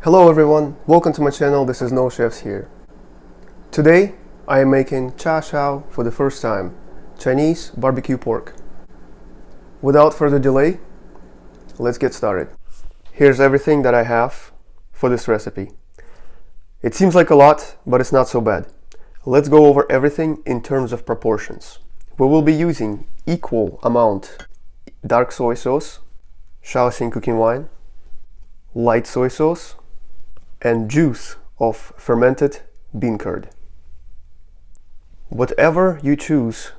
Hello everyone, welcome to my channel. This is No Chefs here. Today I am making chashao for the first time, Chinese barbecue pork. Without further delay, let's get started. Here's everything that I have for this recipe. It seems like a lot, but it's not so bad. Let's go over everything in terms of proportions. We will be using equal amount dark soy sauce, Shao Xing cooking wine, light soy sauce, and juice of fermented bean curd. Whatever you choose,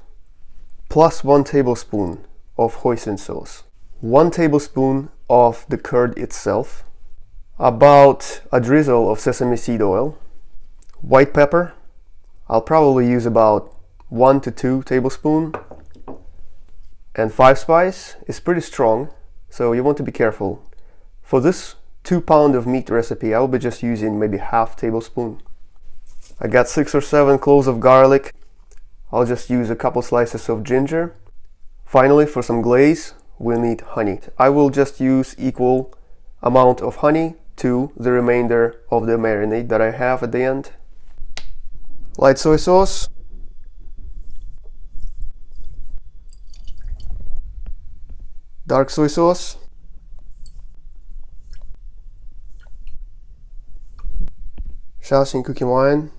plus 1 tablespoon of hoisin sauce, 1 tablespoon of the curd itself, about a drizzle of sesame seed oil, white pepper. I'll probably use about 1 to 2 tablespoons, and 5 spice is pretty strong, so you want to be careful. For this 2-pound of meat recipe, I will be just using maybe half tablespoon. I got 6 or 7 cloves of garlic. I'll just use a couple slices of ginger. Finally, for some glaze, we'll need honey. I will just use equal amount of honey to the remainder of the marinade that I have at the end. Light soy sauce, dark soy sauce, Shao Xing cooking wine,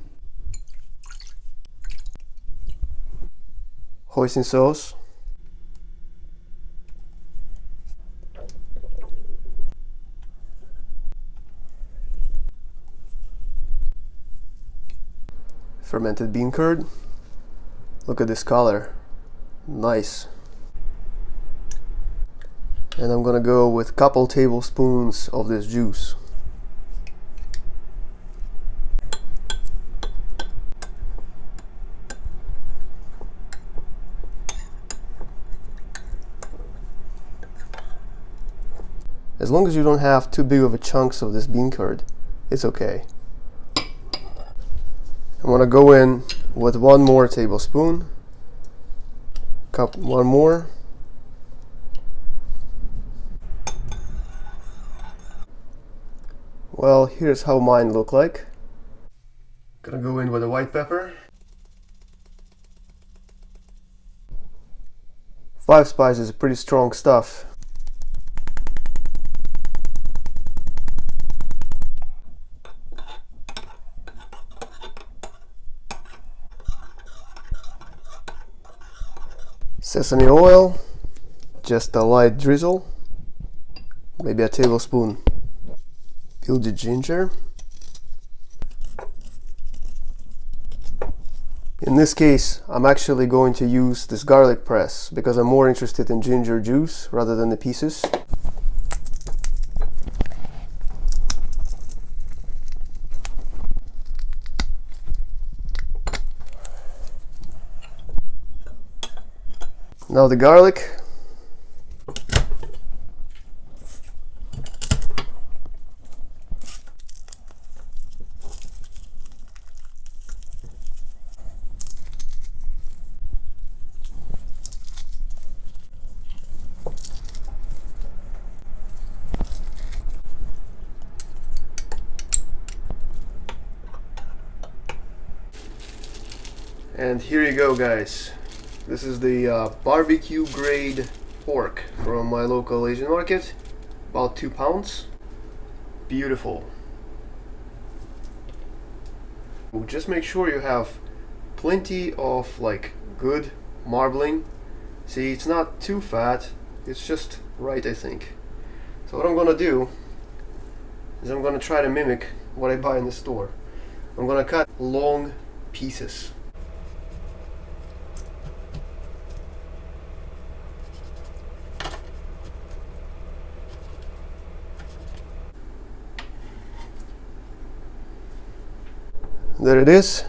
hoisin sauce, fermented bean curd. Look at this color, nice. And I'm gonna go with couple tablespoons of this juice. As long as you don't have too big of a chunks of this bean curd, it's okay. I'm gonna go in with 1 more tablespoon, one more, well, here's how mine look like. Gonna go in with a white pepper, 5 spices is pretty strong stuff. Sesame oil, just a light drizzle, maybe a tablespoon. Peeled the ginger. In this case, I'm actually going to use this garlic press because I'm more interested in ginger juice rather than the pieces. Now the garlic. And here you go, guys. This is the barbecue grade pork from my local Asian market, about 2 pounds. Beautiful. Just make sure you have plenty of like good marbling. See, it's not too fat, it's just right, I think. So what I'm gonna do is I'm gonna try to mimic what I buy in the store. I'm gonna cut long pieces. There it is.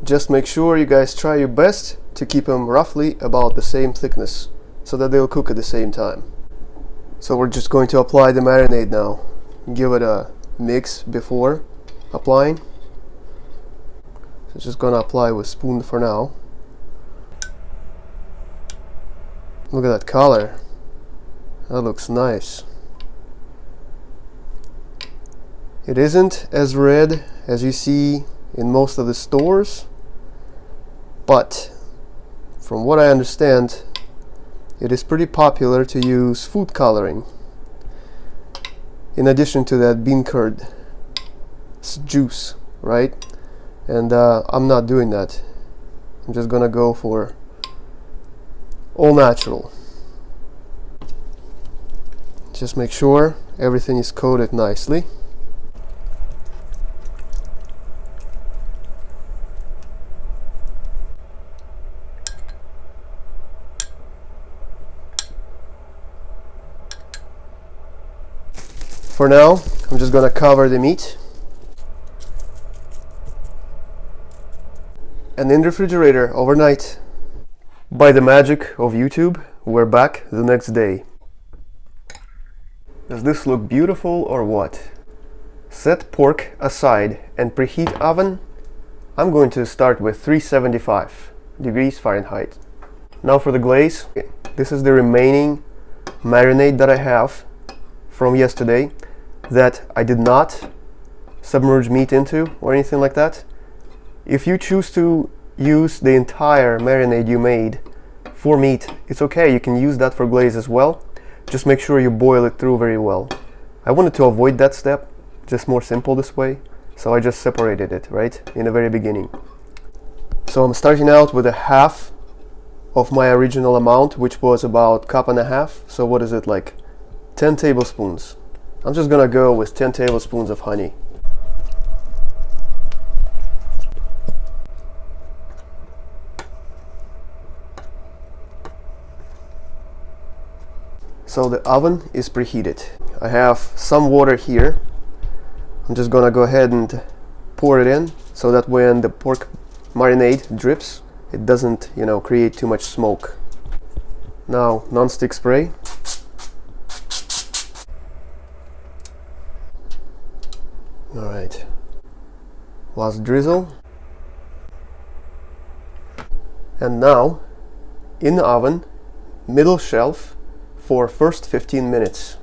Just make sure you guys try your best to keep them roughly about the same thickness so that they'll cook at the same time. So we're just going to apply the marinade now. Give it a mix before applying. So just gonna apply with spoon for now. Look at that color. That looks nice. It isn't as red as you see in most of the stores, but from what I understand, it is pretty popular to use food coloring in addition to that bean curd juice, right? And I'm not doing that. I'm just gonna go for all natural. Just make sure everything is coated nicely. For now, I'm just gonna cover the meat and in the refrigerator overnight. By the magic of YouTube, we're back the next day. Does this look beautiful or what? Set pork aside and preheat oven. I'm going to start with 375 degrees Fahrenheit. Now for the glaze. This is the remaining marinade that I have from yesterday that I did not submerge meat into or anything like that. If you choose to use the entire marinade you made for meat, it's okay, you can use that for glaze as well. Just make sure you boil it through very well. I wanted to avoid that step, just more simple this way, so I just separated it right in the very beginning. So I'm starting out with a half of my original amount, which was about cup and a half. So what is it, like 10 tablespoons? I'm just gonna go with 10 tablespoons of honey. So the oven is preheated. I have some water here. I'm just gonna go ahead and pour it in so that when the pork marinade drips, it doesn't, create too much smoke. Now, non-stick spray. All right, last drizzle. And now, in the oven, middle shelf for first 15 minutes.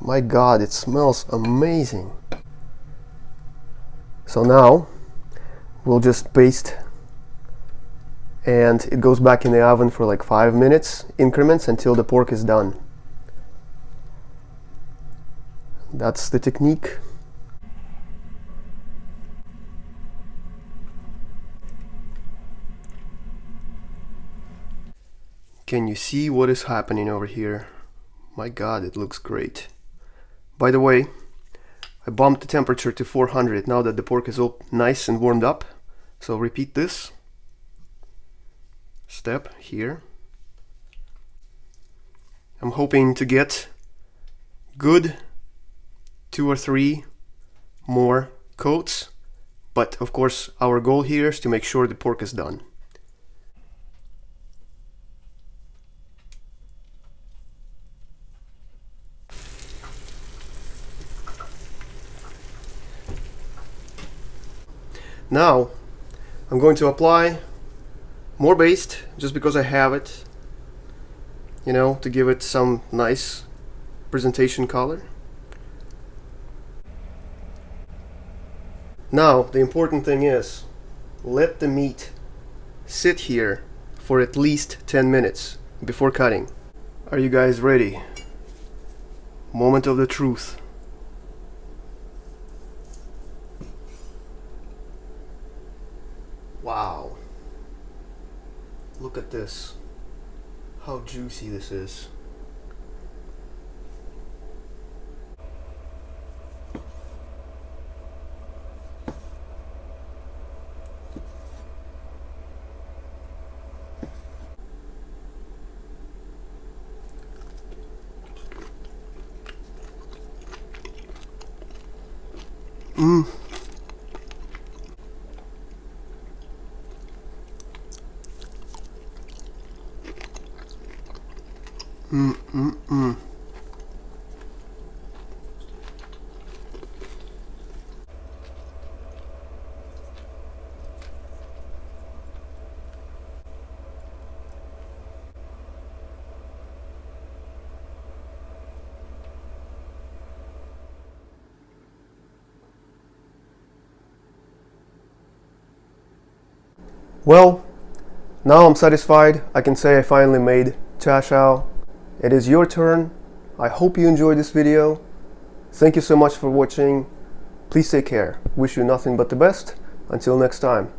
My God, it smells amazing. So now, we'll just baste, and it goes back in the oven for like 5 minutes increments until the pork is done. That's the technique. Can you see what is happening over here? My God, it looks great. By the way, I bumped the temperature to 400 now that the pork is all nice and warmed up. So repeat this step here. I'm hoping to get good 2 or 3 more coats, but of course our goal here is to make sure the pork is done. Now I'm going to apply more baste just because I have it, to give it some nice presentation color. Now the important thing is, let the meat sit here for at least 10 minutes before cutting. Are you guys ready? Moment of the truth. Wow. Look at this. How juicy this is. Mmm. Well, now I'm satisfied. I can say I finally made chashao. It is your turn. I hope you enjoyed this video. Thank you so much for watching. Please take care. Wish you nothing but the best. Until next time.